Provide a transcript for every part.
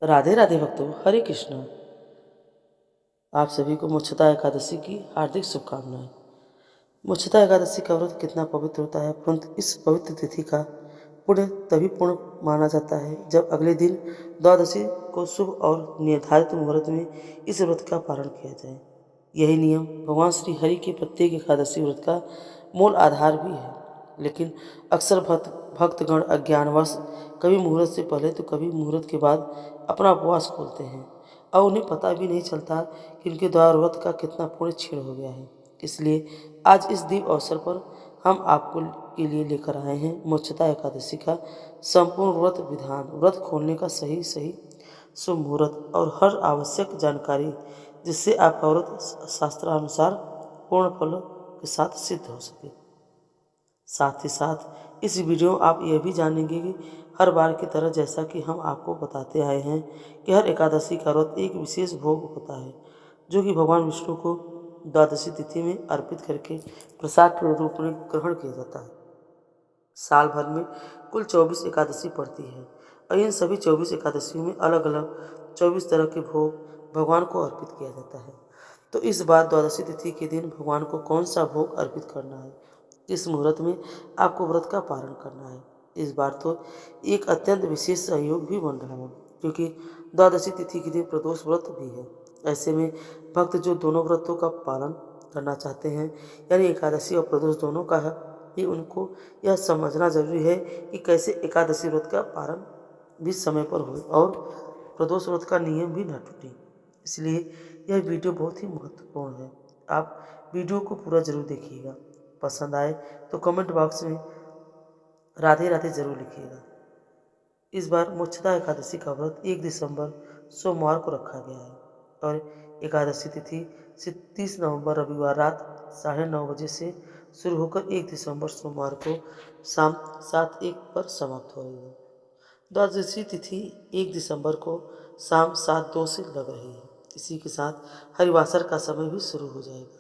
राधे राधे भक्तों, हरे कृष्णा। आप सभी को मोक्षदा एकादशी की हार्दिक शुभकामनाएं। मोक्षदा एकादशी का व्रत कितना पवित्र होता है, परंतु इस पवित्र तिथि का पुण्य तभी पूर्ण माना जाता है जब अगले दिन द्वादशी को शुभ और निर्धारित मुहूर्त में इस व्रत का पालन किया जाए। यही नियम भगवान श्री हरि के प्रत्येक एकादशी व्रत का मूल आधार भी है, लेकिन अक्सर भक्तगण अज्ञानवश कभी मुहूर्त से पहले तो कभी मुहूर्त के बाद अपना उपवास खोलते हैं और उन्हें पता भी नहीं चलता कि उनके द्वारा व्रत का कितना पुण्य क्षीण हो गया है। इसलिए आज इस दिव्य अवसर पर हम आपको के लिए लेकर आए हैं मोक्षदा एकादशी का संपूर्ण व्रत विधान, व्रत खोलने का सही शुभ मुहूर्त और हर आवश्यक जानकारी, जिससे आपका व्रत शास्त्रानुसार पूर्ण फल के साथ सिद्ध हो सके। साथ ही साथ इस वीडियो में आप यह भी जानेंगे कि हर बार की तरह जैसा कि हम आपको बताते आए हैं कि हर एकादशी का व्रत एक विशेष भोग होता है, जो कि भगवान विष्णु को द्वादशी तिथि में अर्पित करके प्रसाद के रूप में ग्रहण किया जाता है। साल भर में कुल 24 एकादशी पड़ती है और इन सभी 24 एकादशियों में अलग अलग 24 तरह के भोग भगवान को अर्पित किया जाता है। तो इस बार द्वादशी तिथि के दिन भगवान को कौन सा भोग अर्पित करना है, इस मुहूर्त में आपको व्रत का पालन करना है। इस बार तो एक अत्यंत विशेष सहयोग भी बन रहा है, क्योंकि द्वादशी तिथि के दिन प्रदोष व्रत भी है। ऐसे में भक्त जो दोनों व्रतों का पालन करना चाहते हैं, यानी एकादशी और प्रदोष दोनों का है, ही उनको यह समझना जरूरी है कि कैसे एकादशी व्रत का पालन भी समय पर हो और प्रदोष व्रत का नियम भी न टूटे। इसलिए यह वीडियो बहुत ही महत्वपूर्ण है। आप वीडियो को पूरा जरूर देखिएगा। पसंद आए तो कमेंट बॉक्स में राधे राधे जरूर लिखिएगा। इस बार मोक्षदा एकादशी का व्रत 1 दिसंबर सोमवार को रखा गया है और एकादशी तिथि 30 नवंबर रविवार रात 9:30 बजे से शुरू होकर 1 दिसंबर सोमवार को शाम 7:01 पर समाप्त हो रही है। द्वादशी तिथि 1 दिसंबर को शाम 7:02 से लग रही है। इसी के साथ हरिवासर का समय भी शुरू हो जाएगा।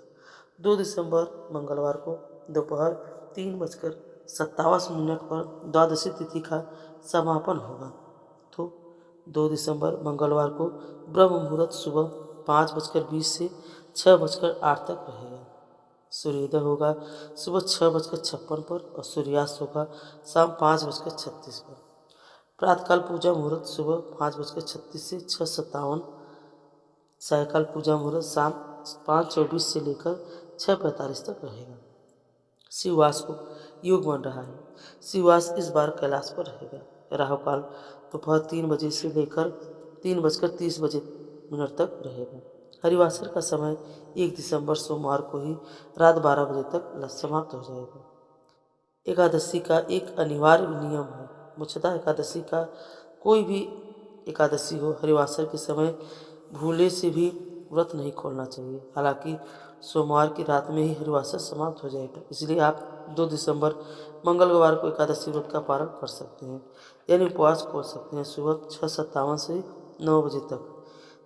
2 दिसंबर मंगलवार को दोपहर 3:57 पर द्वादशी तिथि का समापन होगा। तो 2 दिसंबर मंगलवार को ब्रह्म मुहूर्त सुबह 5:20 से 6:08 तक रहेगा। सूर्योदय होगा सुबह 6:56 पर और सूर्यास्त होगा शाम 5:36 पर। प्रातःकाल पूजा मुहूर्त सुबह 5:36 से 6:57, सायकाल पूजा मुहूर्त शाम 5:24 से लेकर 6:45 तक रहेगा। शिववास को योग बन रहा है। शिववास इस बार कैलाश पर रहेगा। राहु काल दोपहर 3 बजे से लेकर 3:30 तक रहेगा। हरिवासर का समय 1 दिसंबर सोमवार को ही रात 12 बजे तक समाप्त हो जाएगा। एकादशी का एक अनिवार्य नियम है। मोक्षदा एकादशी का कोई भी एकादशी हो, हरिवासर के समय भूले से भी व्रत नहीं खोलना चाहिए। हालांकि सोमवार की रात में ही हरिवासर समाप्त हो जाएगा, इसलिए आप 2 दिसंबर मंगलवार को एकादशी व्रत का पारण कर सकते हैं, यानी उपवास खोल सकते हैं सुबह 6:57 से 9 बजे तक।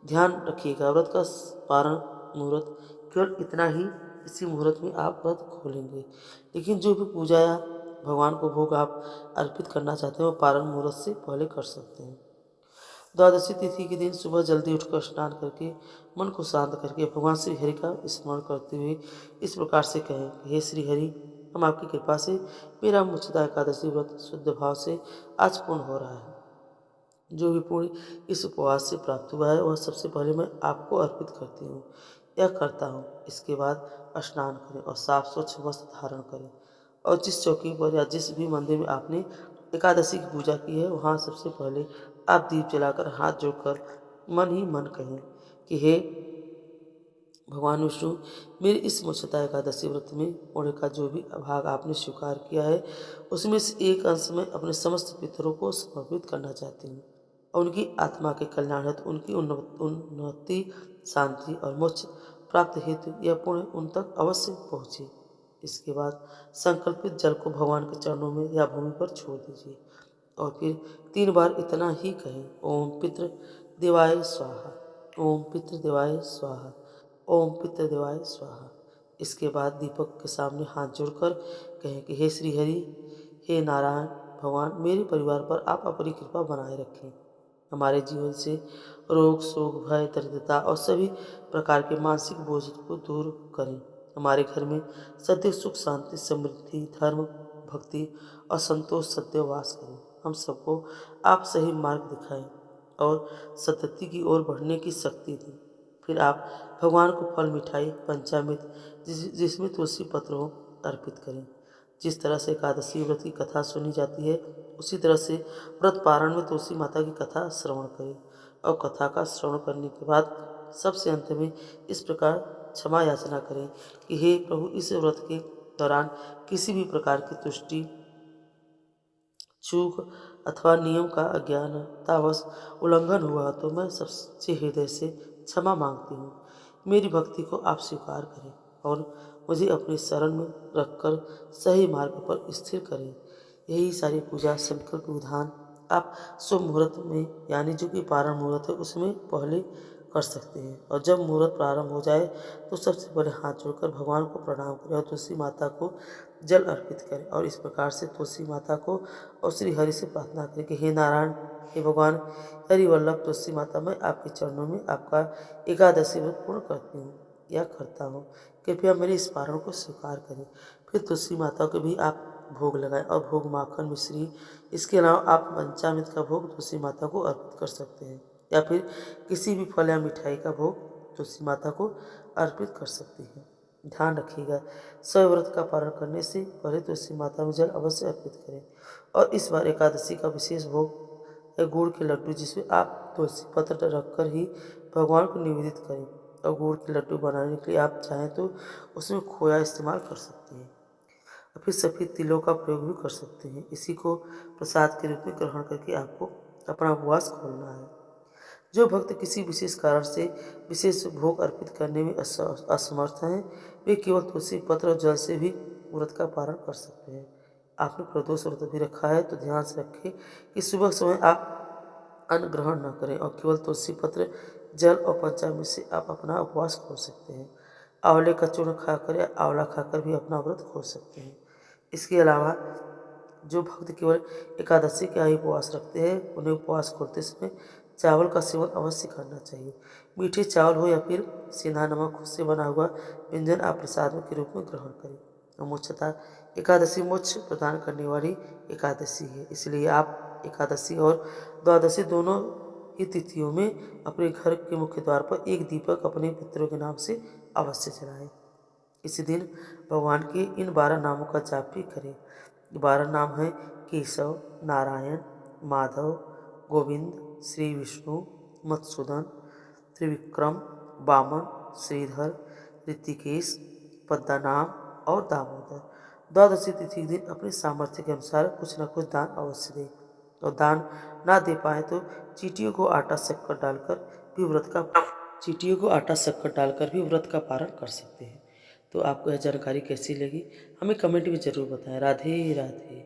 ध्यान रखिएगा, व्रत का पारण मुहूर्त केवल इतना ही, इसी मुहूर्त में आप व्रत खोलेंगे। लेकिन जो भी पूजा या भगवान को भोग आप अर्पित करना चाहते हैं, वो पारण मुहूर्त से पहले कर सकते हैं। द्वादशी तिथि के दिन सुबह जल्दी उठकर स्नान करके मन को शांत करके भगवान श्री हरि का स्मरण करते हुए इस प्रकार से कहें कि हे श्री हरि, हम आपकी कृपा से मेरा मोक्षदा एकादशी व्रत शुद्ध भाव से आज पूर्ण हो रहा है। जो भी पुण्य इस उपवास से प्राप्त हुआ है, वह सबसे पहले मैं आपको अर्पित करती हूँ या करता हूँ। इसके बाद स्नान करें और साफ स्वच्छ वस्त्र धारण करें और जिस चौकी पर या जिस भी मंदिर में आपने एकादशी की पूजा की है, वहाँ सबसे पहले आप दीप जलाकर हाथ जोड़कर मन ही मन कहें कि हे भगवान विष्णु, मेरे इस मोक्षदा एकादशी व्रत में पुण्य का जो भी भाग आपने स्वीकार किया है, उसमें से एक अंश में अपने समस्त पितरों को समर्पित करना चाहती हूँ और उनकी आत्मा के कल्याण हेतु, उनकी उन्नति, शांति और मोक्ष प्राप्त हेतु यह पुण्य उन तक अवश्य पहुँचे। इसके बाद संकल्पित जल को भगवान के चरणों में या भूमि पर छोड़ दीजिए और फिर 3 बार इतना ही कहें, ओम पितृ देवाय स्वाहा, ओम पितृ देवाय स्वाहा, ओम पितृ देवाय स्वाहा। इसके बाद दीपक के सामने हाथ जोड़कर कहें कि हे श्री हरि, हे नारायण भगवान, मेरे परिवार पर आप अपनी कृपा बनाए रखें। हमारे जीवन से रोग, शोक, भय, दरिद्रता और सभी प्रकार के मानसिक बोझ को दूर करें। हमारे घर में सदैव सुख, शांति, समृद्धि, धर्म, भक्ति और संतोष सदैव वास करें। हम सबको आप सही मार्ग दिखाएं और सतति की ओर बढ़ने की शक्ति दें। फिर आप भगवान को फल, मिठाई, पंचामृत जिसमें तुलसी पत्र हो अर्पित करें। जिस तरह से एकादशी व्रत की कथा सुनी जाती है, उसी तरह से व्रत पारण में तुलसी माता की कथा श्रवण करें और कथा का श्रवण करने के बाद सबसे अंत में इस प्रकार क्षमा याचना करें कि हे प्रभु, इस व्रत के दौरान किसी भी प्रकार की तुष्टि, चूक अथवा नियम का अज्ञानतावश उल्लंघन हुआ तो मैं सबसे हृदय से क्षमा मांगती हूँ। मेरी भक्ति को आप स्वीकार करें और मुझे अपने शरण में रखकर सही मार्ग पर स्थिर करें। यही सारी पूजा संकल्प विधान आप शुभ मुहूर्त में, यानी जो कि पारण मुहूर्त है, उसमें पहले कर सकते हैं। और जब मुहूर्त प्रारंभ हो जाए तो सबसे पहले हाथ जोड़कर भगवान को प्रणाम करें और तुलसी माता को जल अर्पित करें और इस प्रकार से तुलसी माता को और श्री हरि से प्रार्थना करें कि हे नारायण, हे भगवान हरि वल्लभ तुलसी माता, मैं आपके चरणों में आपका एकादशी व्रत पूर्ण करती हूँ या करता हूँ। कृपया मेरे इस पारण को स्वीकार करें। फिर तुलसी माता को भी आप भोग लगाएं और भोग माखन, मिश्री, इसके अलावा आप पंचामृत का भोग तुलसी माता को अर्पित कर सकते हैं या फिर किसी भी फल या मिठाई का भोग तुलसी माता को अर्पित कर सकती हैं। ध्यान रखिएगा, सब व्रत का पारण करने से पहले तुलसी माता में जल अवश्य अर्पित करें। और इस बार एकादशी का विशेष भोग है गुड़ के लड्डू, जिसमें आप तुलसी पत्र रखकर ही भगवान को निवेदित करें। और गुड़ के लड्डू बनाने के लिए आप चाहें तो उसमें खोया इस्तेमाल कर सकते हैं और फिर सफ़ेद तिलों का प्रयोग भी कर सकते हैं। इसी को प्रसाद के रूप में ग्रहण करके आपको अपना उपवास खोलना है। जो भक्त किसी विशेष कारण से विशेष भोग अर्पित करने में असमर्थ हैं, वे केवल तुलसी पत्र और जल से भी व्रत का पारण कर सकते हैं। आपने प्रदोष व्रत भी रखा है तो ध्यान से रखें कि सुबह समय आप अन्न ग्रहण न करें और केवल तुलसी पत्र, जल और पंचामृत से आप अपना उपवास खोल सकते हैं। आंवले का चूर्ण खाकर या आंवला खाकर भी अपना व्रत खोल सकते हैं। इसके अलावा जो भक्त केवल एकादशी का ही उपवास रखते हैं, उन्हें उपवास खोलते समय चावल का सेवन अवश्य करना चाहिए। मीठे चावल हो या फिर सेंधा नमक खुद से बना हुआ व्यंजन आप प्रसाद के रूप में ग्रहण करें। और मोक्षतः एकादशी मोक्ष प्रदान करने वाली एकादशी है, इसलिए आप एकादशी और द्वादशी दोनों ही तिथियों में अपने घर के मुख्य द्वार पर एक दीपक अपने पितरों के नाम से अवश्य जलाएं। इसी दिन भगवान के इन 12 नामों का जाप भी करें। 12 नाम हैं केशव, नारायण, माधव, गोविंद, श्री विष्णु, मधुसूदन, त्रिविक्रम, वामन, श्रीधर, ऋषिकेश, पद्मनाभ और दामोदर। द्वादशी तिथि के दिन अपने सामर्थ्य के अनुसार कुछ न कुछ दान अवश्य दें और दान ना दे पाए तो चींटियों को आटा शक्कर डालकर भी व्रत का पारण कर सकते हैं। तो आपको यह जानकारी कैसी लगी हमें कमेंट में ज़रूर बताएं। राधे राधे।